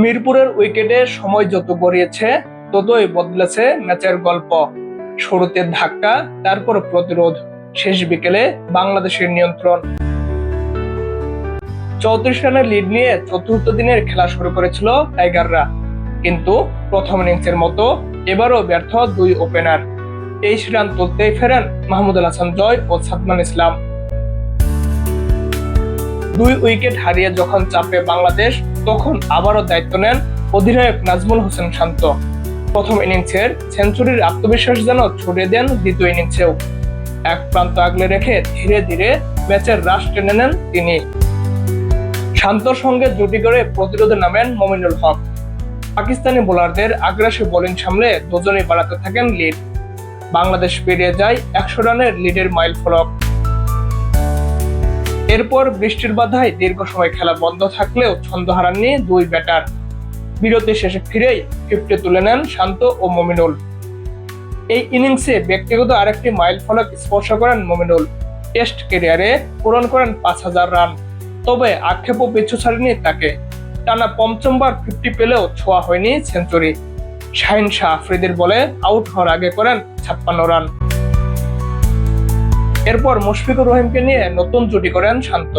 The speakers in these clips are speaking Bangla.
মিরপুরের উইকেটে সময় যত গড়িয়েছে ততই বদলেছে ম্যাচের গল্প। শুরুতে ধাক্কা, তারপর প্রতিরোধ, শেষ বিকেলে বাংলাদেশের নিয়ন্ত্রণ। 34 রানের লিড নিয়ে চতুর্থ দিনের খেলা শুরু করেছিল টাইগাররা, কিন্তু প্রথম ইনিংসের মতো এবারও ব্যর্থ দুই ওপেনার। 23 রান তুলতেই ফেরেন মাহমুদুল হাসান জয় ও সাদমান ইসলাম। দুই উইকেট হারিয়ে যখন চাপে বাংলাদেশ, তখন আবারও দায়িত্ব নেন অধিনায়ক নাজমুল হোসেন শান্ত। প্রথম ইনিংসের সেঞ্চুরির আত্মবিশ্বাস যেন ছড়িয়ে দেন দ্বিতীয় ইনিংসেও। এক প্রান্ত আগলে রেখে ধীরে ধীরে ম্যাচের রাশ টেনে নেন তিনি। শান্তর সঙ্গে জুটি করে প্রতিরোধে নামেন মমিনুল হক। পাকিস্তানি বোলারদের আগ্রাসী বোলিং সামলে দুজনেই বাড়াতে থাকেন লিড। বাংলাদেশ পেরিয়ে যায় 100 রানের লিডের মাইল ফলক। এরপর বৃষ্টির বাধায় দীর্ঘ সময় খেলা বন্ধ থাকলেও ছন্দ হারাননি দুই ব্যাটার। বিরতি শেষে ফিরেই 50 তুলে নেন শান্ত ও মমিনুল। এই ইনিংসে ব্যক্তিগত আরেকটি মাইল ফলক স্পর্শ করেন মমিনুল। টেস্ট ক্যারিয়ারে পূরণ করেন 5000 রান। তবে আক্ষেপও পিছু ছাড়েনি তাকে। টানা পঞ্চমবার 50 পেলেও ছোঁয়া হয়নি সেঞ্চুরি। শাহিন শাহ আফ্রিদির বলে আউট হওয়ার আগে করেন 56 রান। এরপর মুশফিকুর রহিমকে নিয়ে নতুন জুটি করেন শান্ত।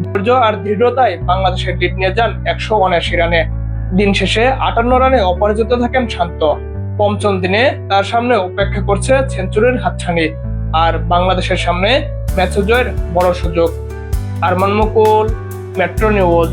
ধৈর্য আর দৃঢ়তায় বাংলাদেশের লিড নিয়ে যান 179 রানে। দিন শেষে 58 রানে অপরাজিত থাকেন শান্ত। পঞ্চম দিনে তার সামনে উপেক্ষা করছে সেঞ্চুরির হাতছানি, আর বাংলাদেশের সামনে ম্যাচ জয়ের বড় সুযোগ। আরমান মুকুল, মেট্রো নিউজ।